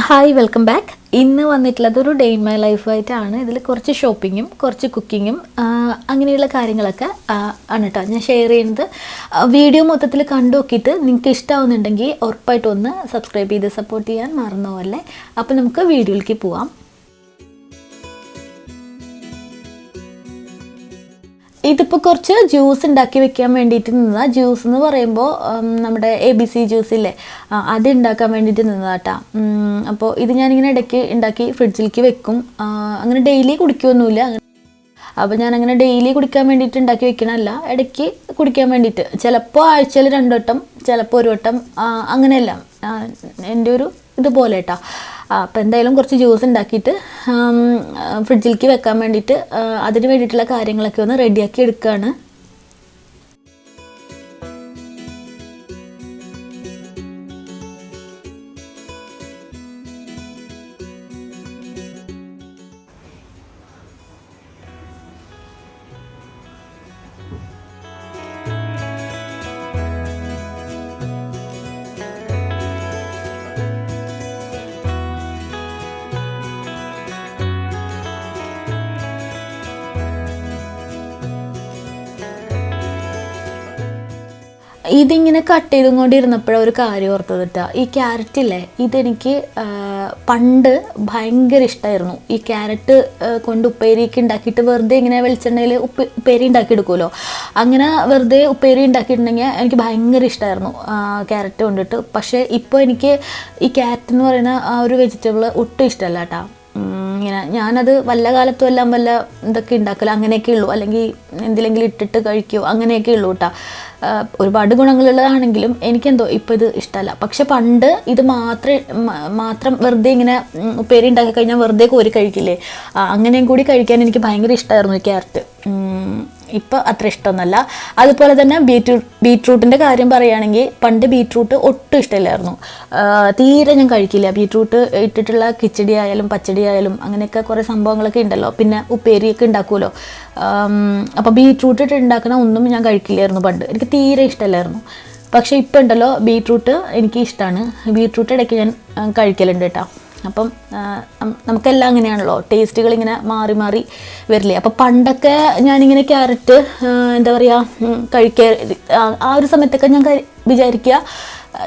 Hi welcome back. ഇന്ന് വന്നിട്ടുള്ളത് ഒരു ഡേ ഇൻ മൈ ലൈഫായിട്ടാണ്. ഇതിൽ കുറച്ച് ഷോപ്പിങ്ങും കുറച്ച് കുക്കിങ്ങും അങ്ങനെയുള്ള കാര്യങ്ങളൊക്കെ ആണ് കേട്ടോ ഞാൻ ഷെയർ ചെയ്യുന്നത്. വീഡിയോ മൊത്തത്തിൽ കണ്ടു നോക്കിയിട്ട് നിങ്ങൾക്ക് ഇഷ്ടമാവുന്നുണ്ടെങ്കിൽ ഉറപ്പായിട്ടും ഒന്ന് സബ്സ്ക്രൈബ് ചെയ്ത് സപ്പോർട്ട് ചെയ്യാൻ മറന്നു പോകല്ലേ. അപ്പോൾ നമുക്ക് വീഡിയോയിലേക്ക് പോവാം. ഇതിപ്പോൾ കുറച്ച് ജ്യൂസ് ഉണ്ടാക്കി വെക്കാൻ വേണ്ടിയിട്ട് നിന്നതാണ്. ജ്യൂസ് എന്ന് പറയുമ്പോൾ നമ്മുടെ ABC ജ്യൂസില്ലേ, അത് ഉണ്ടാക്കാൻ വേണ്ടിയിട്ട് നിന്നതാട്ടാ. അപ്പോൾ ഇത് ഞാനിങ്ങനെ ഇടയ്ക്ക് ഉണ്ടാക്കി ഫ്രിഡ്ജിലേക്ക് വെക്കും. അങ്ങനെ ഡെയിലി കുടിക്കുകയൊന്നുമില്ല. അപ്പോൾ ഞാനങ്ങനെ ഡെയിലി കുടിക്കാൻ വേണ്ടിയിട്ട് ഉണ്ടാക്കി വെക്കണമല്ല, ഇടയ്ക്ക് കുടിക്കാൻ വേണ്ടിയിട്ട്. ചിലപ്പോൾ ആഴ്ചയിൽ 2 വട്ടം, ചിലപ്പോൾ 1 വട്ടം, അങ്ങനെയല്ല എൻ്റെ ഒരു ഇതുപോലെ കേട്ടോ. അപ്പോൾ എന്തായാലും കുറച്ച് ജ്യൂസ് ഉണ്ടാക്കിയിട്ട് ഫ്രിഡ്ജിലേക്ക് വെക്കാൻ വേണ്ടിയിട്ട് അതിന് വേണ്ടിയിട്ടുള്ള കാര്യങ്ങളൊക്കെ ഒന്ന് റെഡിയാക്കി എടുക്കുകയാണ്. ഇതിങ്ങനെ കട്ട് ചെയ്തുകൊണ്ടിരുന്നപ്പോഴാണ് ഒരു കാര്യം ഓർത്തത് കേട്ടോ. ഈ ക്യാരറ്റില്ലേ, ഇതെനിക്ക് പണ്ട് ഭയങ്കര ഇഷ്ടമായിരുന്നു. ഈ ക്യാരറ്റ് കൊണ്ട് ഉപ്പേരിയൊക്കെ ഉണ്ടാക്കിയിട്ട് വെറുതെ ഇങ്ങനെ വെളിച്ചെണ്ണയിൽ ഉപ്പേരി ഉണ്ടാക്കിയെടുക്കുമല്ലോ, അങ്ങനെ വെറുതെ ഉപ്പേരി ഉണ്ടാക്കിയിട്ടുണ്ടെങ്കിൽ എനിക്ക് ഭയങ്കര ഇഷ്ടമായിരുന്നു ക്യാരറ്റ് കൊണ്ടിട്ട്. പക്ഷേ ഇപ്പോൾ എനിക്ക് ഈ ക്യാരറ്റ് എന്ന് പറയുന്ന ആ ഒരു വെജിറ്റബിൾ ഒട്ടും ഇഷ്ടമല്ല കേട്ടോ. ഇങ്ങനെ ഞാനത് വല്ല കാലത്തും എല്ലാം വല്ല ഇതൊക്കെ ഉണ്ടാക്കലോ അങ്ങനെയൊക്കെ ഉള്ളൂ, അല്ലെങ്കിൽ എന്തിലെങ്കിലും ഇട്ടിട്ട് കഴിക്കുമോ അങ്ങനെയൊക്കെ ഉള്ളൂ കേട്ടോ. ഒരുപാട് ഗുണങ്ങളുള്ളതാണെങ്കിലും എനിക്കെന്തോ ഇപ്പോൾ ഇത് ഇഷ്ടമല്ല. പക്ഷെ പണ്ട് ഇത് മാത്രം വെറുതെ ഇങ്ങനെ ഉപ്പേരി ഉണ്ടാക്കി കഴിഞ്ഞാൽ വെറുതെ കോരി കഴിക്കില്ലേ, അങ്ങനെയും കൂടി കഴിക്കാൻ എനിക്ക് ഭയങ്കര ഇഷ്ടമായിരുന്നു ഈ ക്യാരറ്റ്. ഇപ്പോൾ അത്ര ഇഷ്ടമൊന്നുമല്ല. അതുപോലെ തന്നെ ബീറ്റ്റൂട്ടിൻ്റെ കാര്യം പറയുകയാണെങ്കിൽ പണ്ട് ബീറ്റ്റൂട്ട് ഒട്ടും ഇഷ്ടമില്ലായിരുന്നു, തീരെ ഞാൻ കഴിക്കില്ല. ബീറ്റ്റൂട്ട് ഇട്ടിട്ടുള്ള കിച്ചടി ആയാലും പച്ചടി ആയാലും അങ്ങനെയൊക്കെ കുറേ സംഭവങ്ങളൊക്കെ ഉണ്ടല്ലോ, പിന്നെ ഉപ്പേരിയൊക്കെ ഉണ്ടാക്കുമല്ലോ. അപ്പോൾ ബീറ്റ്റൂട്ട് ഇട്ട് ഉണ്ടാക്കുന്ന ഒന്നും ഞാൻ കഴിക്കില്ലായിരുന്നു പണ്ട്, എനിക്ക് തീരെ ഇഷ്ടമല്ലായിരുന്നു. പക്ഷേ ഇപ്പോൾ ഉണ്ടല്ലോ ബീറ്റ്റൂട്ട് എനിക്ക് ഇഷ്ടമാണ്. ബീറ്റ്റൂട്ട് ഇടയ്ക്ക് ഞാൻ കഴിക്കലുണ്ട് കേട്ടോ. അപ്പം നമുക്കെല്ലാം അങ്ങനെയാണല്ലോ, ടേസ്റ്റുകൾ ഇങ്ങനെ മാറി മാറി വരില്ലേ. അപ്പോൾ പണ്ടൊക്കെ ഞാനിങ്ങനെ ക്യാരറ്റ് എന്താ പറയുക ആ ഒരു സമയത്തൊക്കെ ഞാൻ വിചാരിക്കുക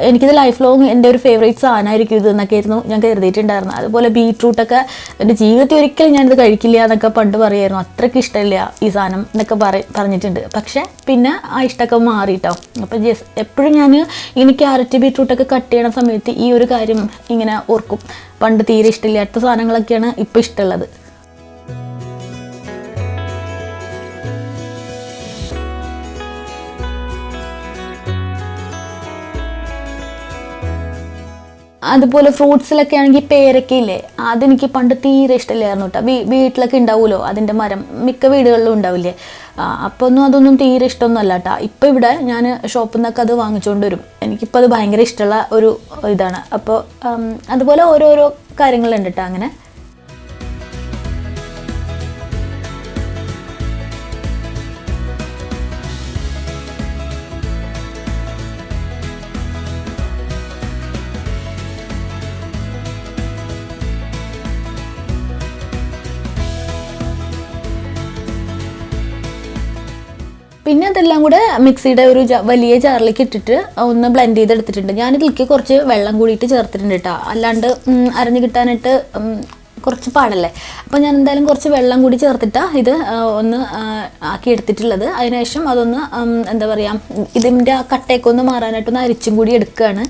എനിക്കിത് ലൈഫ് ലോങ് എൻ്റെ ഒരു ഫേവറേറ്റ് സാധനമായിരിക്കും ഇത് എന്നൊക്കെ ആയിരുന്നു ഞാൻ കരുതിയിട്ടുണ്ടായിരുന്നു. അതുപോലെ ബീറ്റ്റൂട്ടൊക്കെ എൻ്റെ ജീവിതത്തിൽ ഒരിക്കലും ഞാനിത് കഴിക്കില്ല എന്നൊക്കെ പണ്ട് പറയുമായിരുന്നു. അത്രയ്ക്ക് ഇഷ്ടമില്ല ഈ സാധനം എന്നൊക്കെ പറഞ്ഞിട്ടുണ്ട്. പക്ഷേ പിന്നെ ആ ഇഷ്ടമൊക്കെ മാറി കേട്ടോ. അപ്പോൾ എപ്പോഴും ഞാൻ ഇങ്ങനെ ക്യാരറ്റ് ബീറ്റ്റൂട്ടൊക്കെ കട്ട് ചെയ്യണ സമയത്ത് ഈ ഒരു കാര്യം ഇങ്ങനെ ഓർക്കും. പണ്ട് തീരെ ഇഷ്ടമില്ലാത്ത സാധനങ്ങളൊക്കെയാണ് ഇപ്പോൾ ഇഷ്ടമുള്ളത്. അതുപോലെ ഫ്രൂട്ട്സിലൊക്കെ ആണെങ്കിൽ പേരക്കയില്ലേ, അതെനിക്ക് പണ്ട് തീരെ ഇഷ്ടമില്ലായിരുന്നു കേട്ടോ. വീട്ടിലൊക്കെ ഉണ്ടാവുമല്ലോ അതിൻ്റെ മരം, മിക്ക വീടുകളിലും ഉണ്ടാവില്ലേ. അപ്പോൾ അതൊന്നും തീരെ ഇഷ്ടമൊന്നും അല്ല കേട്ടോ. ഇപ്പോൾ ഇവിടെ ഞാൻ ഷോപ്പിൽ നിന്നൊക്കെ അത് വാങ്ങിച്ചുകൊണ്ട് വരും. എനിക്കിപ്പോൾ അത് ഭയങ്കര ഇഷ്ടമുള്ള ഒരു ഇതാണ്. അപ്പോൾ അതുപോലെ ഓരോരോ കാര്യങ്ങളുണ്ട് കേട്ടോ അങ്ങനെ. പിന്നെ അതെല്ലാം കൂടെ മിക്സിയുടെ ഒരു വലിയ ജാറിലേക്ക് ഇട്ടിട്ട് ഒന്ന് ബ്ലെൻഡ് ചെയ്തെടുത്തിട്ടുണ്ട്. ഞാനിതിലേക്ക് കുറച്ച് വെള്ളം കൂടിയിട്ട് ചേർത്തിട്ടുണ്ട് കേട്ടോ, അല്ലാണ്ട് അരഞ്ഞു കിട്ടാനായിട്ട് കുറച്ച് പാടല്ലേ. അപ്പോൾ ഞാൻ എന്തായാലും കുറച്ച് വെള്ളം കൂടി ചേർത്തിട്ടാണ് ഇത് ഒന്ന് ആക്കി എടുത്തിട്ടുള്ളത്. അതിനുശേഷം അതൊന്ന് എന്താ പറയുക, ഇതിൻ്റെ ആ കട്ടയൊക്കെ ഒന്ന് മാറാനായിട്ടൊന്ന് അരിച്ചും കൂടി എടുക്കുകയാണ്.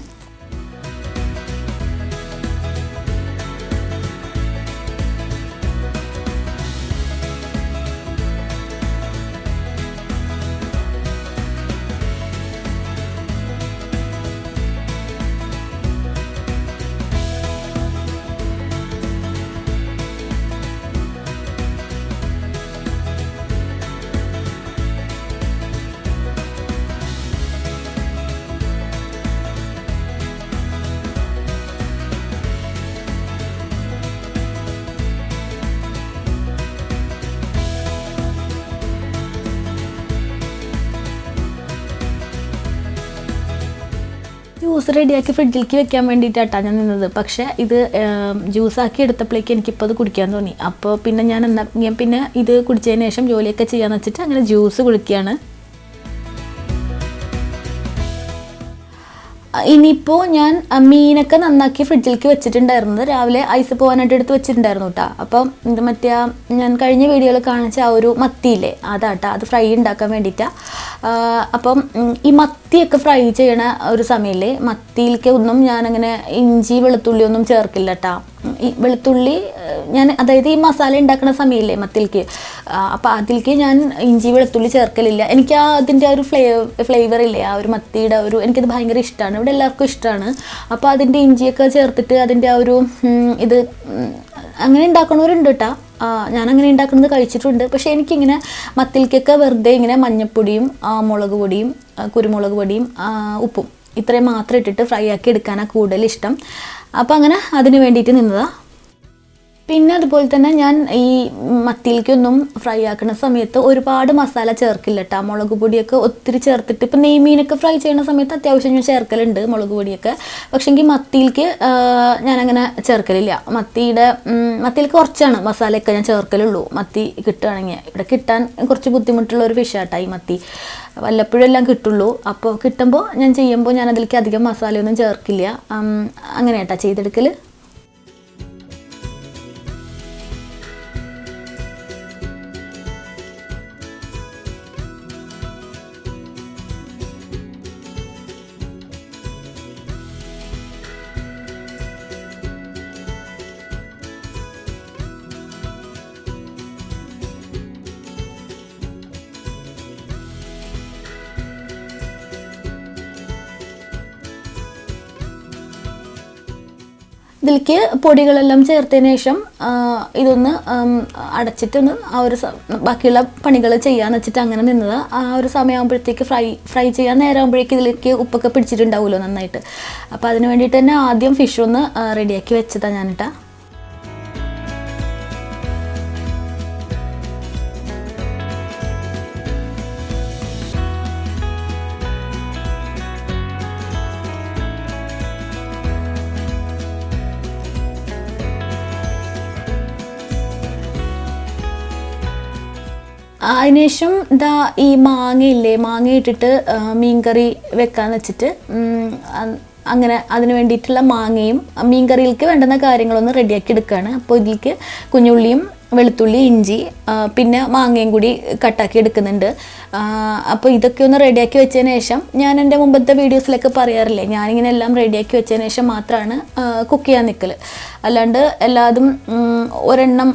ജ്യൂസ് റെഡിയാക്കി ഫ്രിഡ്ജിലേക്ക് വെക്കാൻ വേണ്ടിയിട്ടാണ് ഞാൻ നിന്നത്. പക്ഷേ ഇത് ജ്യൂസാക്കി എടുത്തപ്പോഴേക്ക് എനിക്കിപ്പോൾ അത് കുടിക്കാൻ തോന്നി. അപ്പോൾ പിന്നെ ഞാൻ പിന്നെ ഇത് കുടിച്ചതിന് ശേഷം ജോലിയൊക്കെ ചെയ്യാമെന്ന് വെച്ചിട്ട് അങ്ങനെ ജ്യൂസ് കുടിക്കുകയാണ്. ഇനിയിപ്പോൾ ഞാൻ മീനൊക്കെ നന്നാക്കി ഫ്രിഡ്ജിലേക്ക് വെച്ചിട്ടുണ്ടായിരുന്നത് രാവിലെ ഐസ് പോകാനായിട്ട് എടുത്ത് വെച്ചിട്ടുണ്ടായിരുന്നു കേട്ടോ. അപ്പം ഇത് മറ്റേ ഞാൻ കഴിഞ്ഞ വീഡിയോയിൽ കാണിച്ച ആ ഒരു മത്തിയില്ലേ അതാട്ടോ, അത് ഫ്രൈ ഉണ്ടാക്കാൻ വേണ്ടിയിട്ടാണ്. അപ്പം ഈ മത്തിയൊക്കെ ഫ്രൈ ചെയ്യണ ഒരു സമയമില്ലേ, മത്തിയിലേക്ക് ഒന്നും ഞാനങ്ങനെ ഇഞ്ചി വെളുത്തുള്ളി ഒന്നും ചേർക്കില്ല കേട്ടോ. ഈ വെളുത്തുള്ളി ഞാൻ അതായത് ഈ മസാല ഉണ്ടാക്കുന്ന സമയമില്ലേ മത്തിയിലേക്ക്, അപ്പോൾ അതിലേക്ക് ഞാൻ ഇഞ്ചി വെളുത്തുള്ളി ചേർക്കലില്ല. എനിക്ക് അതിൻ്റെ ആ ഒരു ഫ്ലേവർ ഇല്ലേ, ആ ഒരു മത്തിയുടെ ഒരു എനിക്കത് ഭയങ്കര ഇഷ്ടമാണ്. ഇവിടെ എല്ലാവർക്കും ഇഷ്ടമാണ്. അപ്പോൾ അതിൻ്റെ ഇഞ്ചിയൊക്കെ ചേർത്തിട്ട് അതിൻ്റെ ആ ഒരു ഇത് അങ്ങനെ ഉണ്ടാക്കണവരുണ്ട് കേട്ടോ. ഞാനങ്ങനെ ഉണ്ടാക്കുന്നത് കഴിച്ചിട്ടുണ്ട്. പക്ഷേ എനിക്കിങ്ങനെ മത്തിയിലേക്കൊക്കെ വെറുതെ ഇങ്ങനെ മഞ്ഞൾപ്പൊടിയും മുളക് പൊടിയും കുരുമുളക് പൊടിയും ഉപ്പും ഇത്രയും മാത്രം ഇട്ടിട്ട് ഫ്രൈ ആക്കി എടുക്കാനാണ് കൂടുതൽ ഇഷ്ടം. അപ്പോൾ അങ്ങനെ അതിന് വേണ്ടിയിട്ട് നിന്നതാണ്. പിന്നെ അതുപോലെ തന്നെ ഞാൻ ഈ മത്തിയിലേക്കൊന്നും ഫ്രൈ ആക്കുന്ന സമയത്ത് ഒരുപാട് മസാല ചേർക്കില്ല കേട്ടോ. മുളക് പൊടിയൊക്കെ ഒത്തിരി ചേർത്തിട്ട് ഇപ്പം നെയ്മീനൊക്കെ ഫ്രൈ ചെയ്യുന്ന സമയത്ത് അത്യാവശ്യം ഞാൻ ചേർക്കലുണ്ട് മുളക് പൊടിയൊക്കെ. പക്ഷേ എങ്കിൽ മത്തിയിലേക്ക് ഞാനങ്ങനെ ചേർക്കലില്ല. മത്തിയിൽ കുറച്ചാണ് മസാലയൊക്കെ ഞാൻ ചേർക്കലുള്ളൂ. മത്തി കിട്ടുകയാണെങ്കിൽ ഇവിടെ കിട്ടാൻ കുറച്ച് ബുദ്ധിമുട്ടുള്ള ഒരു ഫിഷാട്ടോ ഈ മത്തി. വല്ലപ്പോഴും എല്ലാം കിട്ടുള്ളൂ. അപ്പോൾ കിട്ടുമ്പോൾ ഞാൻ ചെയ്യുമ്പോൾ ഞാൻ അതിലേക്ക് അധികം മസാലയൊന്നും ചേർക്കില്ല. അങ്ങനെയാട്ടോ ചെയ്തെടുക്കൽ. ഇതിലേക്ക് പൊടികളെല്ലാം ചേർത്തതിന് ശേഷം ഇതൊന്ന് അടച്ചിട്ടൊന്ന് ആ ഒരു ബാക്കിയുള്ള പണികൾ ചെയ്യാന്ന് വെച്ചിട്ട് അങ്ങനെ നിന്നത്. ആ ഒരു സമയമാകുമ്പോഴത്തേക്ക് ഫ്രൈ ചെയ്യാൻ നേരമാകുമ്പോഴേക്ക് ഇതിലേക്ക് ഉപ്പൊക്കെ പിടിച്ചിട്ടുണ്ടാവുമല്ലോ നന്നായിട്ട്. അപ്പോൾ അതിന് വേണ്ടിയിട്ട് തന്നെ ആദ്യം ഫിഷ് ഒന്ന് റെഡിയാക്കി വെച്ചതാണ് ഞാനിട്ടാ. അതിനുശേഷം ഇതാ ഈ മാങ്ങയില്ലേ, മാങ്ങ ഇട്ടിട്ട് മീൻകറി വെക്കാന്ന് വെച്ചിട്ട് അങ്ങനെ അതിന് വേണ്ടിയിട്ടുള്ള മാങ്ങയും മീൻകറിയിലേക്ക് വേണ്ടുന്ന കാര്യങ്ങളൊന്ന് റെഡിയാക്കി എടുക്കുകയാണ്. അപ്പോൾ ഇതിലേക്ക് കുഞ്ഞുള്ളിയും വെളുത്തുള്ളി ഇഞ്ചി പിന്നെ മാങ്ങയും കൂടി കട്ടാക്കി എടുക്കുന്നുണ്ട്. അപ്പോൾ ഇതൊക്കെ ഒന്ന് റെഡിയാക്കി വെച്ചതിന് ശേഷം ഞാൻ എൻ്റെ മുമ്പത്തെ വീഡിയോസിലൊക്കെ പറയാറില്ലേ, ഞാനിങ്ങനെ എല്ലാം റെഡിയാക്കി വെച്ചതിന് ശേഷം മാത്രമാണ് കുക്ക് ചെയ്യാൻ നിൽക്കൽ. അല്ലാണ്ട് എല്ലാതും ഒരെണ്ണം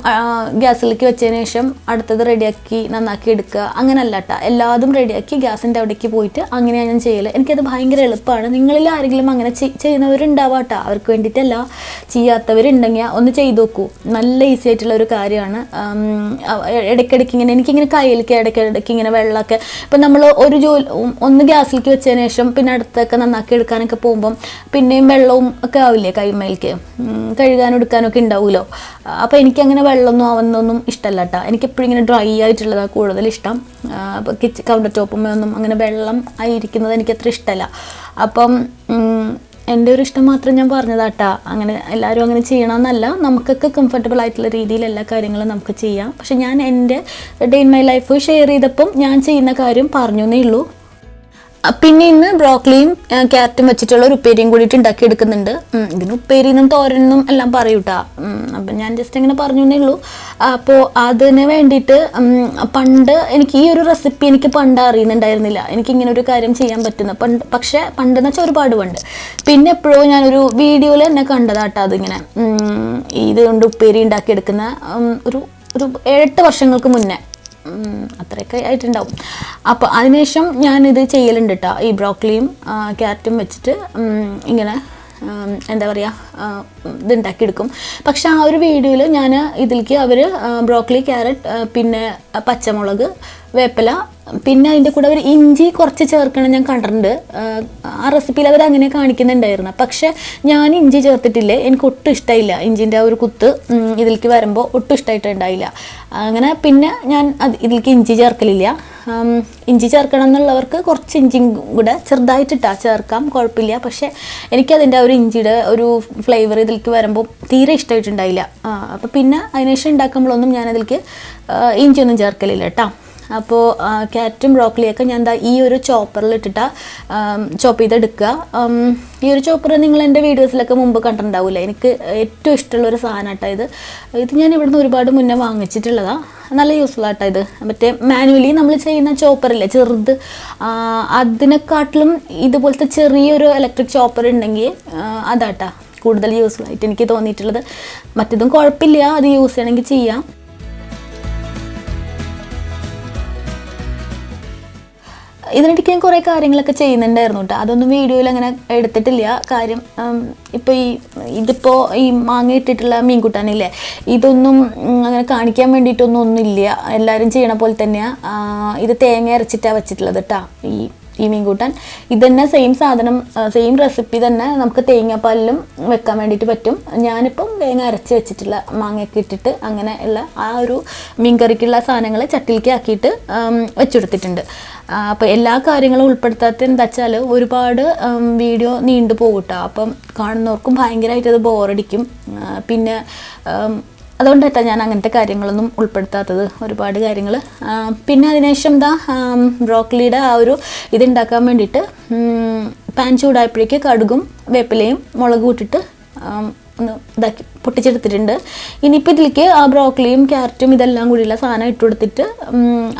ഗ്യാസിലേക്ക് വെച്ചതിന് ശേഷം അടുത്തത് റെഡിയാക്കി നന്നാക്കി എടുക്കുക അങ്ങനെയല്ല കേട്ടോ. എല്ലാതും റെഡിയാക്കി ഗ്യാസിൻ്റെ അവിടേക്ക് പോയിട്ട് അങ്ങനെയാണ് ഞാൻ ചെയ്യൽ. എനിക്കത് ഭയങ്കര എളുപ്പമാണ്. നിങ്ങളിൽ ആരെങ്കിലും അങ്ങനെ ചെയ്യുന്നവരുണ്ടാവാം കേട്ടോ. അവർക്ക് വേണ്ടിയിട്ടല്ല, ചെയ്യാത്തവരുണ്ടെങ്കിൽ ഒന്ന് ചെയ്ത് നോക്കൂ. നല്ല ഈസി ആയിട്ടുള്ള ഒരു കാര്യമാണ്. ഇടയ്ക്കിടയ്ക്ക് ഇങ്ങനെ എനിക്കിങ്ങനെ കയ്യിലേക്ക് ഇടയ്ക്കിടയ്ക്ക് ഇങ്ങനെ വെള്ളമൊക്കെ ഇപ്പം നമ്മൾ ഒന്ന് ഗ്യാസിലേക്ക് വെച്ചതിന് ശേഷം പിന്നെ അടുത്തൊക്കെ നന്നാക്കി എടുക്കാനൊക്കെ പോകുമ്പം പിന്നെയും വെള്ളവും ഒക്കെ ആവില്ലേ കൈമേലേക്ക്, കഴുകാനും എടുക്കാനൊക്കെ ഉണ്ടാവുമല്ലോ. അപ്പോൾ എനിക്കങ്ങനെ വെള്ളമൊന്നും ആവുന്നൊന്നും ഇഷ്ടമല്ല കേട്ടോ. എനിക്കെപ്പോഴും ഇങ്ങനെ ഡ്രൈ ആയിട്ടുള്ളതാണ് കൂടുതൽ ഇഷ്ടം. അപ്പോൾ കൗണ്ടർ ടോപ്പുമൊന്നും അങ്ങനെ വെള്ളം ആയിരിക്കുന്നത് എനിക്കത്ര ഇഷ്ടമല്ല. അപ്പം എൻ്റെ ഒരു ഇഷ്ടം മാത്രം ഞാൻ പറഞ്ഞതാട്ടാ. അങ്ങനെ എല്ലാവരും അങ്ങനെ ചെയ്യണമെന്നല്ല, നമുക്കൊക്കെ കംഫർട്ടബിൾ ആയിട്ടുള്ള രീതിയിൽ എല്ലാ കാര്യങ്ങളും നമുക്ക് ചെയ്യാം. പക്ഷെ ഞാൻ എൻ്റെ day in my life share ചെയ്തപ്പം ഞാൻ ചെയ്യുന്ന കാര്യം പറഞ്ഞു എന്നേ ഉള്ളൂ. പിന്നെ ഇന്ന് ബ്രോക്കലിയും ക്യാരറ്റും വെച്ചിട്ടുള്ള ഒരു ഉപ്പേരിയും കൂടിയിട്ട് ഉണ്ടാക്കിയെടുക്കുന്നുണ്ട്. ഇതിന് ഉപ്പേരിന്നും തോരനും എല്ലാം പറയൂട്ടാ. അപ്പം ഞാൻ ജസ്റ്റ് ഇങ്ങനെ പറഞ്ഞു എന്നേ ഉള്ളൂ. അപ്പോൾ അതിന് വേണ്ടിയിട്ട് പണ്ട് എനിക്ക് ഈ ഒരു റെസിപ്പി എനിക്ക് പണ്ട് അറിയുന്നുണ്ടായിരുന്നില്ല, എനിക്കിങ്ങനെ ഒരു കാര്യം ചെയ്യാൻ പറ്റുന്ന പക്ഷേ പണ്ടെന്ന് വെച്ചാൽ ഒരുപാട് പണ്ട്. പിന്നെ എപ്പോഴോ ഞാനൊരു വീഡിയോയിൽ തന്നെ കണ്ടതാട്ടോ അതിങ്ങനെ ഇത് കൊണ്ട് ഉപ്പേരി ഉണ്ടാക്കിയെടുക്കുന്ന ഒരു 7-8 വർഷങ്ങൾക്ക് മുന്നേ അത്രയൊക്കെ ആയിട്ടുണ്ടാവും. അപ്പോൾ അതിനുശേഷം ഞാനിത് ചെയ്യലുണ്ട് കേട്ടോ. ഈ ബ്രോക്കലിയും ക്യാരറ്റും വെച്ചിട്ട് ഇങ്ങനെ എന്താ പറയുക ഇതുണ്ടാക്കിയെടുക്കും. പക്ഷെ ആ ഒരു വീഡിയോയിൽ ഞാൻ ഇതിലേക്ക് അവർ ബ്രോക്കലി, ക്യാരറ്റ്, പിന്നെ പച്ചമുളക്, വേപ്പില, പിന്നെ അതിൻ്റെ കൂടെ അവർ ഇഞ്ചി കുറച്ച് ചേർക്കണം ഞാൻ കണ്ടിട്ടുണ്ട്. ആ റെസിപ്പിയിൽ അവർ അങ്ങനെ കാണിക്കുന്നുണ്ടായിരുന്നു. പക്ഷെ ഞാൻ ഇഞ്ചി ചേർത്തിട്ടില്ലേ, എനിക്ക് ഒട്ടും ഇഷ്ടമായില്ല. ഇഞ്ചിൻ്റെ ആ ഒരു കുത്ത് ഇതിലേക്ക് വരുമ്പോൾ ഒട്ടും ഇഷ്ടമായിട്ടുണ്ടായില്ല. അങ്ങനെ പിന്നെ ഞാൻ ഇതിലേക്ക് ഇഞ്ചി ചേർക്കലില്ല. ഇഞ്ചി ചേർക്കണം എന്നുള്ളവർക്ക് കുറച്ച് ഇഞ്ചിയും കൂടെ ചെറുതായിട്ടിട്ടാ ചേർക്കാം, കുഴപ്പമില്ല. പക്ഷേ എനിക്കതിൻ്റെ ഒരു ഇഞ്ചിയുടെ ഒരു ഫ്ലേവർ ഇതിലേക്ക് വരുമ്പോൾ തീരെ ഇഷ്ടമായിട്ടുണ്ടായില്ല. അപ്പോൾ പിന്നെ അതിനുശേഷം ഉണ്ടാക്കുമ്പോഴൊന്നും ഞാനതിലേക്ക് ഇഞ്ചിയൊന്നും ചേർക്കലില്ല കേട്ടോ. അപ്പോൾ ക്യാരറ്റും ബ്രോക്കലിയൊക്കെ ഞാൻ എന്താ ഈ ഒരു ചോപ്പറിൽ ഇട്ടിട്ടാണ് ചോപ്പ് ചെയ്തെടുക്കുക. ഈ ഒരു ചോപ്പർ നിങ്ങൾ എൻ്റെ വീഡിയോസിലൊക്കെ മുമ്പ് കണ്ടിട്ടുണ്ടാവില്ല. എനിക്ക് ഏറ്റവും ഇഷ്ടമുള്ളൊരു സാധനം കേട്ടോ ഇത് ഞാൻ ഇവിടുന്ന് ഒരുപാട് മുന്നേ വാങ്ങിച്ചിട്ടുള്ളതാണ്. നല്ല യൂസ്ഫുൾ ആട്ടോ ഇത്. മറ്റേ മാനുവലി നമ്മൾ ചെയ്യുന്ന ചോപ്പറില്ലേ ചെറുത്, അതിനെക്കാട്ടിലും ഇതുപോലത്തെ ചെറിയൊരു ഇലക്ട്രിക് ചോപ്പർ ഉണ്ടെങ്കിൽ അതാട്ടാ കൂടുതൽ യൂസ്ഫുൾ ആയിട്ട് എനിക്ക് തോന്നിയിട്ടുള്ളത്. മറ്റേതും കുഴപ്പമില്ല, അത് യൂസ് ചെയ്യണമെങ്കിൽ ചെയ്യാം. ഇതിനിടയ്ക്ക് ഞാൻ കുറേ കാര്യങ്ങളൊക്കെ ചെയ്യുന്നുണ്ടായിരുന്നു കേട്ടോ. അതൊന്നും വീഡിയോയിൽ അങ്ങനെ എടുത്തിട്ടില്ല. കാര്യം ഇപ്പോൾ ഇതിപ്പോൾ ഈ മാങ്ങ ഇട്ടിട്ടുള്ള മീൻകൂട്ടാനില്ലേ, ഇതൊന്നും അങ്ങനെ കാണിക്കാൻ വേണ്ടിയിട്ടൊന്നുമില്ല. എല്ലാവരും ചെയ്യണ പോലെ തന്നെയാണ്. ഇത് തേങ്ങ അരച്ചിട്ടാണ് വെച്ചിട്ടുള്ളത് കേട്ടോ. ഈ മീൻകൂട്ടാൻ ഇത് തന്നെ സെയിം സാധനം, സെയിം റെസിപ്പി തന്നെ നമുക്ക് തേങ്ങാപ്പാലിലും വെക്കാൻ വേണ്ടിയിട്ട് പറ്റും. ഞാനിപ്പം തേങ്ങ അരച്ച് വെച്ചിട്ടുള്ള മാങ്ങയൊക്കെ ഇട്ടിട്ട് അങ്ങനെ ഉള്ള ആ ഒരു മീൻകറിക്കുള്ള സാധനങ്ങൾ ചട്ടിയിലേക്ക് ആക്കിയിട്ട് വെച്ചെടുത്തിട്ടുണ്ട്. അപ്പോൾ എല്ലാ കാര്യങ്ങളും ഉൾപ്പെടുത്താത്ത എന്താ വെച്ചാൽ ഒരുപാട് വീഡിയോ നീണ്ടു പോകും കേട്ടോ. അപ്പം കാണുന്നവർക്കും ഭയങ്കരമായിട്ട് അത് ബോറടിക്കും. പിന്നെ അതുകൊണ്ടാണ് ഞാൻ അങ്ങനത്തെ കാര്യങ്ങളൊന്നും ഉൾപ്പെടുത്താത്തത്, ഒരുപാട് കാര്യങ്ങൾ. പിന്നെ അതിനുശേഷം ബ്രോക്കലിയുടെ ആ ഒരു ഇതുണ്ടാക്കാൻ വേണ്ടിയിട്ട് പാൻ ചൂടായപ്പോഴേക്ക് കടുകും വേപ്പിലയും മുളകും ഇട്ടിട്ട് ഒന്ന് ഇതാക്കി പൊട്ടിച്ചെടുത്തിട്ടുണ്ട്. ഇനിയിപ്പോൾ ഇതിലേക്ക് ആ ബ്രോക്കലിയും ക്യാരറ്റും ഇതെല്ലാം കൂടിയുള്ള സാധനം ഇട്ട് കൊടുത്തിട്ട്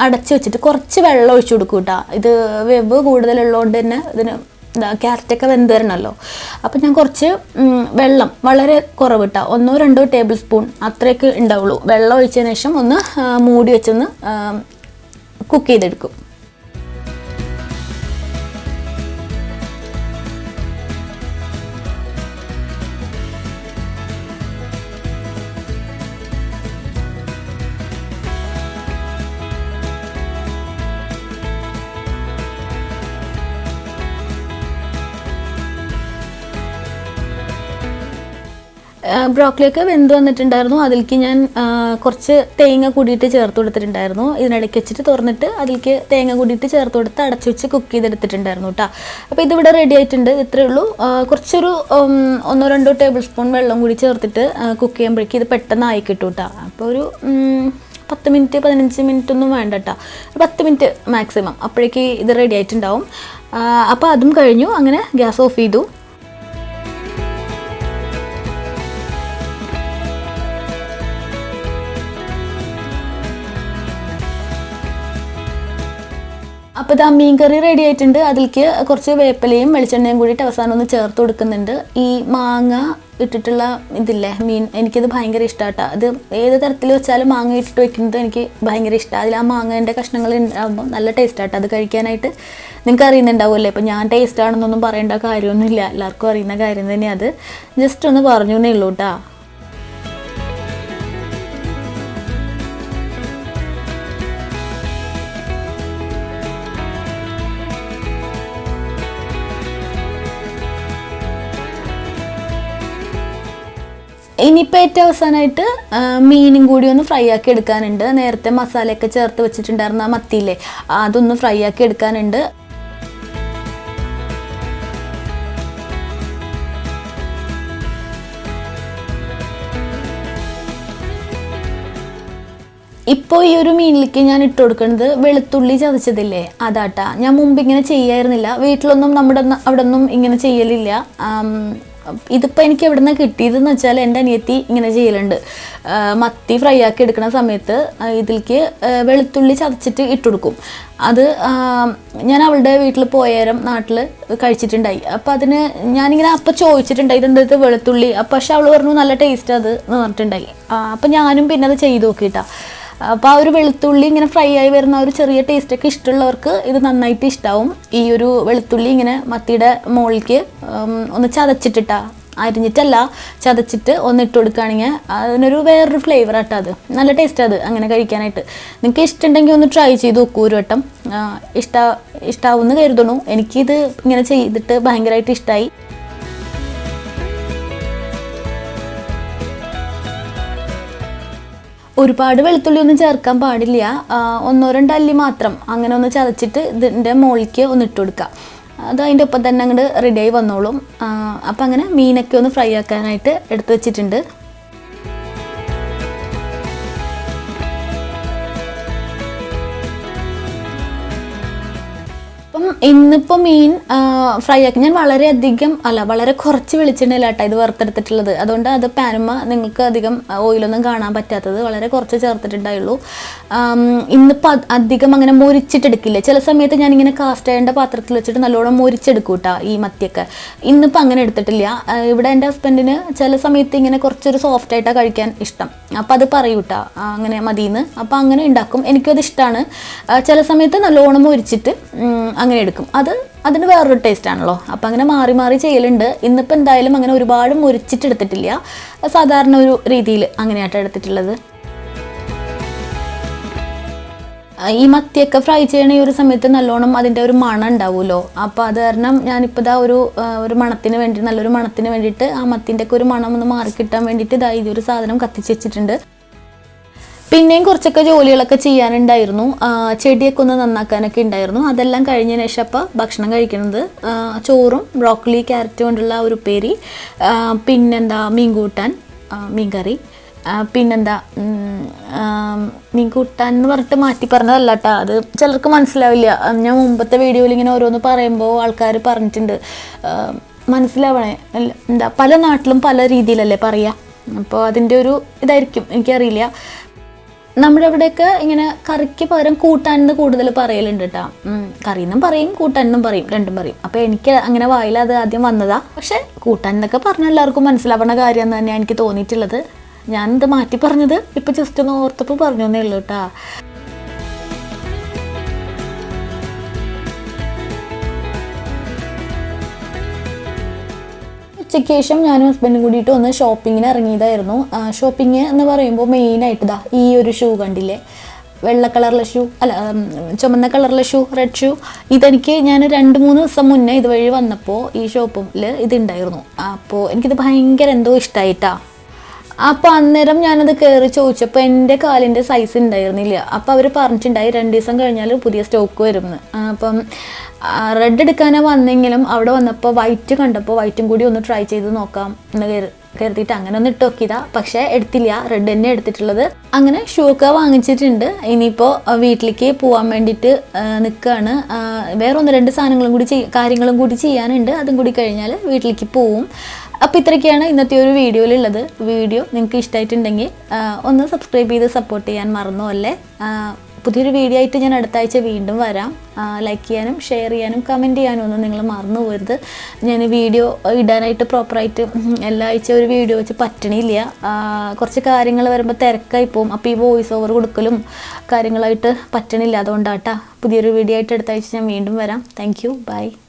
അടച്ച് വെച്ചിട്ട് കുറച്ച് വെള്ളം ഒഴിച്ചു കൊടുക്കും കേട്ടോ. ഇത് വെവ് കൂടുതലുള്ളതുകൊണ്ട് തന്നെ ഇതിന് ക്യാരറ്റൊക്കെ വെന്ത് വരണമല്ലോ. അപ്പോൾ ഞാൻ കുറച്ച് വെള്ളം വളരെ കുറവ് ഇട്ടാൽ 1-2 ടേബിൾ സ്പൂൺ അത്രയൊക്കെ ഉണ്ടാവുള്ളൂ. വെള്ളം ഒഴിച്ചതിന് ശേഷം ഒന്ന് മൂടി വെച്ചൊന്ന് കുക്ക് ചെയ്തെടുക്കും. ബ്രോക്കലിയൊക്കെ വെന്ത് വന്നിട്ടുണ്ടായിരുന്നു. അതിലേക്ക് ഞാൻ കുറച്ച് തേങ്ങ കൂടിയിട്ട് ചേർത്ത് കൊടുത്തിട്ടുണ്ടായിരുന്നു. ഇതിനിടയ്ക്ക് വെച്ചിട്ട് തുറന്നിട്ട് അതിലേക്ക് തേങ്ങ കൂടിയിട്ട് ചേർത്ത് കൊടുത്ത് അടച്ചു വെച്ച് കുക്ക് ചെയ്തെടുത്തിട്ടുണ്ടായിരുന്നു കേട്ടോ. അപ്പോൾ ഇതിവിടെ റെഡി ആയിട്ടുണ്ട്. ഇത്രയേ ഉള്ളൂ. കുറച്ചൊരു 1-2 ടേബിൾ സ്പൂൺ വെള്ളം കൂടി ചേർത്തിട്ട് കുക്ക് ചെയ്യുമ്പോഴേക്കും ഇത് പെട്ടെന്ന് ആയി കിട്ടും കേട്ടോ. അപ്പോൾ ഒരു 10 മിനിറ്റ് 15 മിനിറ്റ് ഒന്നും വേണ്ട കേട്ടോ, 10 മിനിറ്റ് മാക്സിമം, അപ്പോഴേക്ക് ഇത് റെഡി ആയിട്ടുണ്ടാവും. അപ്പോൾ അതും കഴിഞ്ഞു. അങ്ങനെ ഗ്യാസ് ഓഫ് ചെയ്തു. അപ്പോൾ ഇത് മീൻ കറി റെഡി ആയിട്ടുണ്ട്. അതിലേക്ക് കുറച്ച് വേപ്പിലയും വെളിച്ചെണ്ണയും കൂടിയിട്ട് അവസാനം ഒന്ന് ചേർത്ത് കൊടുക്കുന്നുണ്ട്. ഈ മാങ്ങ ഇട്ടിട്ടുള്ള ഇതില്ലേ മീൻ, എനിക്കത് ഭയങ്കര ഇഷ്ടമാട്ടോ. അത് ഏത് തരത്തിൽ വെച്ചാലും മാങ്ങ ഇട്ടിട്ട് വെക്കുന്നത് എനിക്ക് ഭയങ്കര ഇഷ്ടമാണ്. അതിൽ ആ മാങ്ങേൻ്റെ കഷ്ണങ്ങൾ ഉണ്ടാകുമ്പോൾ നല്ല ടേസ്റ്റാട്ടോ അത് കഴിക്കാനായിട്ട്. നിങ്ങൾക്ക് അറിയുന്നുണ്ടാവുമല്ലേ, ഇപ്പോൾ ഞാൻ ടേസ്റ്റ് ആണെന്നൊന്നും പറയേണ്ട കാര്യമൊന്നുമില്ല, എല്ലാവർക്കും അറിയുന്ന കാര്യം തന്നെയാണ്. അത് ജസ്റ്റ് ഒന്ന് പറഞ്ഞു എന്നേ ഉള്ളൂ കേട്ടോ. ഇനിയിപ്പോൾ ഏറ്റവും അവസാനമായിട്ട് മീനും കൂടി ഒന്ന് ഫ്രൈ ആക്കി എടുക്കാനുണ്ട്. നേരത്തെ മസാലയൊക്കെ ചേർത്ത് വെച്ചിട്ടുണ്ടായിരുന്ന ആ മത്തിയില്ലേ, അതൊന്ന് ഫ്രൈ ആക്കി എടുക്കാനുണ്ട്. ഇപ്പോൾ ഈ ഒരു മീനിലേക്ക് ഞാൻ ഇട്ട് കൊടുക്കുന്നത് വെളുത്തുള്ളി ചതച്ചതില്ലേ, അതാട്ടാ. ഞാൻ മുമ്പ് ഇങ്ങനെ ചെയ്യായിരുന്നില്ല, വീട്ടിലൊന്നും അവിടെ ഒന്നും ഇങ്ങനെ ചെയ്യലില്ല. ഇതിപ്പോൾ എനിക്ക് എവിടെ നിന്ന് കിട്ടിയതെന്ന് വെച്ചാൽ എൻ്റെ അനിയത്തി ഇങ്ങനെ ചെയ്യലുണ്ട്. മത്തി ഫ്രൈ ആക്കി എടുക്കുന്ന സമയത്ത് ഇതിലേക്ക് വെളുത്തുള്ളി ചതച്ചിട്ട് ഇട്ടുകൊടുക്കും. അത് ഞാൻ അവളുടെ വീട്ടിൽ പോയേരം നാട്ടിൽ കഴിച്ചിട്ടുണ്ടായി. അപ്പോൾ അതിന് ഞാനിങ്ങനെ അപ്പം ചോദിച്ചിട്ടുണ്ടായി ഇതെന്താ വെളുത്തുള്ളി, അപ്പം പക്ഷെ അവൾ പറഞ്ഞു നല്ല ടേസ്റ്റ് അത് എന്ന് പറഞ്ഞിട്ടുണ്ടായി. അപ്പം ഞാനും പിന്നെ അത് ചെയ്ത് നോക്കിയിട്ടാ. അപ്പോൾ ആ ഒരു വെളുത്തുള്ളി ഇങ്ങനെ ഫ്രൈ ആയി വരുന്ന ഒരു ചെറിയ ടേസ്റ്റൊക്കെ ഇഷ്ടമുള്ളവർക്ക് ഇത് നന്നായിട്ട് ഇഷ്ടമാവും. ഈ ഒരു വെളുത്തുള്ളി ഇങ്ങനെ മത്തിയുടെ മുകളിലേക്ക് ഒന്ന് ചതച്ചിട്ടിട്ടാ, അരിഞ്ഞിട്ടല്ല ചതച്ചിട്ട് ഒന്ന് ഇട്ട് കൊടുക്കുകയാണെങ്കിൽ അതിനൊരു വേറൊരു ഫ്ലേവർ ആട്ടോ. അത് നല്ല ടേസ്റ്റ് അത് അങ്ങനെ കഴിക്കാനായിട്ട്. നിങ്ങൾക്ക് ഇഷ്ടമുണ്ടെങ്കിൽ ഒന്ന് ട്രൈ ചെയ്ത് നോക്കൂ ഒരു വട്ടം. ഇഷ്ടാവുമെന്ന് കരുതണു. എനിക്കിത് ഇങ്ങനെ ചെയ്തിട്ട് ഭയങ്കരമായിട്ട് ഇഷ്ടമായി. ഒരുപാട് വെളുത്തുള്ളി ഒന്നും ചേർക്കാൻ പാടില്ല. 1-2 അല്ലി മാത്രം അങ്ങനെ ഒന്ന് ചതച്ചിട്ട് ഇതിൻ്റെ മുകളിലേക്ക് ഒന്ന് ഇട്ട് കൊടുക്കുക. അത് അതിൻ്റെ ഒപ്പം തന്നെ അങ്ങോട്ട് റെഡിയായി വന്നോളും. അപ്പം അങ്ങനെ മീനൊക്കെ ഒന്ന് ഫ്രൈ ആക്കാനായിട്ട് എടുത്ത് വെച്ചിട്ടുണ്ട്. അപ്പം ഇന്നിപ്പോൾ മീൻ ഫ്രൈ ആക്കി ഞാൻ വളരെ കുറച്ച് വെളിച്ചെണ്ണയിലാട്ടോ ഇത് വറുത്തെടുത്തിട്ടുള്ളത്. അതുകൊണ്ട് അത് പാനുമ്മ നിങ്ങൾക്ക് അധികം ഓയിലൊന്നും കാണാൻ പറ്റാത്തത്, വളരെ കുറച്ച് ചേർത്തിട്ടുണ്ടായുള്ളൂ. ഇന്നിപ്പോൾ അധികം അങ്ങനെ മൊരിച്ചിട്ടെടുക്കില്ല. ചില സമയത്ത് ഞാനിങ്ങനെ കാസ്റ്റ് അയണിൻ്റെ പാത്രത്തിൽ വെച്ചിട്ട് നല്ലോണം മൊരിച്ചെടുക്കും കേട്ടോ ഈ മത്തിയൊക്കെ. ഇന്നിപ്പോൾ അങ്ങനെ എടുത്തിട്ടില്ല. ഇവിടെ എൻ്റെ ഹസ്ബൻഡിന് ചില സമയത്ത് ഇങ്ങനെ കുറച്ചൊരു സോഫ്റ്റായിട്ടാണ് കഴിക്കാൻ ഇഷ്ടം. അപ്പോൾ അത് പറയൂ കേട്ടോ അങ്ങനെ മതിയെന്ന്. അപ്പോൾ അങ്ങനെ ഉണ്ടാക്കും, എനിക്കത് ഇഷ്ടമാണ്. ചില സമയത്ത് നല്ലോണം മൊരിച്ചിട്ട് അങ്ങനെ എടുക്കും. അതിന് വേറൊരു ടേസ്റ്റ് ആണല്ലോ. അപ്പം അങ്ങനെ മാറി മാറി ചെയ്യലുണ്ട്. ഇന്നിപ്പോൾ എന്തായാലും അങ്ങനെ ഒരുപാട് മുരിച്ചിട്ടെടുത്തിട്ടില്ല, സാധാരണ ഒരു രീതിയിൽ അങ്ങനെയായിട്ട് എടുത്തിട്ടുള്ളത്. ഈ മത്തിയൊക്കെ ഫ്രൈ ചെയ്യണ ഈ ഒരു സമയത്ത് നല്ലോണം അതിൻ്റെ ഒരു മണം ഉണ്ടാവുമല്ലോ. അപ്പോൾ അത് കാരണം ഞാനിപ്പോൾ ഇതാ ഒരു മണത്തിന് വേണ്ടി, നല്ലൊരു മണത്തിന് വേണ്ടിയിട്ട് ആ മത്തിൻ്റെ ഒക്കെ ഒരു മണം ഒന്ന് മാറിക്കിട്ടാൻ വേണ്ടിയിട്ട് ഇതാ ഇതൊരു സാധനം കത്തിച്ച് വെച്ചിട്ടുണ്ട്. പിന്നെയും കുറച്ചൊക്കെ ജോലികളൊക്കെ ചെയ്യാനുണ്ടായിരുന്നു. ചെടിയൊക്കെ ഒന്ന് നന്നാക്കാനൊക്കെ ഉണ്ടായിരുന്നു. അതെല്ലാം കഴിഞ്ഞതിന് ശേഷം അപ്പോൾ ഭക്ഷണം കഴിക്കുന്നത് ചോറും ബ്രോക്കലി ക്യാരറ്റ് കൊണ്ടുള്ള ഒരു ഉപ്പേരി, പിന്നെന്താ മീൻ കൂട്ടാൻ, മീൻ കറി, പിന്നെന്താ മീൻ കൂട്ടാൻ എന്ന് പറഞ്ഞിട്ട് മാറ്റി പറഞ്ഞതല്ല കേട്ടോ, അത് ചിലർക്ക് മനസ്സിലാവില്ല. ഞാൻ മുമ്പത്തെ വീഡിയോയിൽ ഇങ്ങനെ ഓരോന്ന് പറയുമ്പോൾ ആൾക്കാർ പറഞ്ഞിട്ടുണ്ട് മനസ്സിലാവണേ എന്താ പല നാട്ടിലും പല രീതിയിലല്ലേ പറയുക. അപ്പോൾ അതിൻ്റെ ഒരു ഇതായിരിക്കും, എനിക്കറിയില്ല. നമ്മുടെ അവിടെയൊക്കെ ഇങ്ങനെ കറിക്ക് പകരം കൂട്ടാനെന്ന് കൂടുതൽ പറയലുണ്ട് കേട്ടോ. കറിയെന്നും പറയും കൂട്ടാനെന്നും പറയും, രണ്ടും പറയും. അപ്പോൾ എനിക്ക് അങ്ങനെ വായിൽ അത് ആദ്യം വന്നതാ. പക്ഷെ കൂട്ടാൻ എന്നൊക്കെ പറഞ്ഞാൽ എല്ലാവർക്കും മനസ്സിലാവുന്ന കാര്യമെന്ന് തന്നെയാണ് എനിക്ക് തോന്നിയിട്ടുള്ളത്. ഞാനിത് മാറ്റി പറഞ്ഞത് ഇപ്പം ജസ്റ്റ് ഒന്ന് ഓർത്തപ്പോൾ പറഞ്ഞു എന്നേ ഉള്ളൂ കേട്ടോ. ഉച്ചയ്ക്ക് ശേഷം ഞാനും ഹസ്ബൻഡും കൂടിയിട്ട് ഒന്ന് ഷോപ്പിങ്ങിന് ഇറങ്ങിയതായിരുന്നു. ഷോപ്പിംഗ് എന്ന് പറയുമ്പോൾ മെയിനായിട്ട് ഇതാ ഈ ഒരു ഷൂ കണ്ടില്ലേ, വെള്ള കളറിലെ ഷൂ അല്ല ചുമന്ന കളറിലെ ഷൂ, റെഡ് ഷൂ. ഇതെനിക്ക് ഞാൻ 2-3 ദിവസം മുന്നേ ഇതുവഴി വന്നപ്പോൾ ഈ ഷോപ്പിൽ ഇതുണ്ടായിരുന്നു. അപ്പോൾ എനിക്കിത് ഭയങ്കര എന്തോ ഇഷ്ടമായിട്ടാ. അപ്പോൾ അന്നേരം ഞാനത് കയറി ചോദിച്ചപ്പോൾ എൻ്റെ കാലിൻ്റെ സൈസ് ഉണ്ടായിരുന്നില്ല. അപ്പോൾ അവർ പറഞ്ഞിട്ടുണ്ടായി 2 ദിവസം കഴിഞ്ഞാൽ പുതിയ സ്റ്റോക്ക് വരുമെന്ന്. അപ്പം റെഡ് എടുക്കാനാണ് വന്നെങ്കിലും അവിടെ വന്നപ്പോൾ വൈറ്റ് കണ്ടപ്പോൾ വൈറ്റും കൂടി ഒന്ന് ട്രൈ ചെയ്ത് നോക്കാം എന്ന് കരുതിയിട്ട് അങ്ങനെ ഒന്ന് ഇട്ട് നോക്കിയതാ. പക്ഷേ എടുത്തില്ല, റെഡ് തന്നെ എടുത്തിട്ടുള്ളത്. അങ്ങനെ ഷൂ ഒക്കെ വാങ്ങിച്ചിട്ടുണ്ട്. ഇനിയിപ്പോൾ വീട്ടിലേക്ക് പോകാൻ വേണ്ടിയിട്ട് നിൽക്കുകയാണ്. വേറെ 1-2 കാര്യങ്ങളും കൂടി ചെയ്യാനുണ്ട്. അതും കൂടി കഴിഞ്ഞാൽ വീട്ടിലേക്ക് പോവും. അപ്പോൾ ഇത്രയൊക്കെയാണ് ഇന്നത്തെ ഒരു വീഡിയോയിലുള്ളത്. വീഡിയോ നിങ്ങൾക്ക് ഇഷ്ടമായിട്ടുണ്ടെങ്കിൽ ഒന്ന് സബ്സ്ക്രൈബ് ചെയ്ത് സപ്പോർട്ട് ചെയ്യാൻ മറന്നു അല്ലേ. പുതിയൊരു വീഡിയോ ആയിട്ട് ഞാൻ അടുത്ത ആഴ്ച വീണ്ടും വരാം. ലൈക്ക് ചെയ്യാനും ഷെയർ ചെയ്യാനും കമൻറ്റ് ചെയ്യാനും ഒന്നും നിങ്ങൾ മറന്നു പോകരുത്. ഞാൻ വീഡിയോ ഇടാനായിട്ട് പ്രോപ്പറായിട്ട് എല്ലാ ആഴ്ച ഒരു വീഡിയോ വെച്ച് പറ്റണില്ല. കുറച്ച് കാര്യങ്ങൾ വരുമ്പോൾ തിരക്കായി പോകും. അപ്പോൾ ഈ വോയിസ് ഓവർ കൊടുക്കലും കാര്യങ്ങളായിട്ട് പറ്റണില്ല. അതുകൊണ്ടാട്ടാ. പുതിയൊരു വീഡിയോ ആയിട്ട് അടുത്ത ആഴ്ച ഞാൻ വീണ്ടും വരാം. Thank you, by.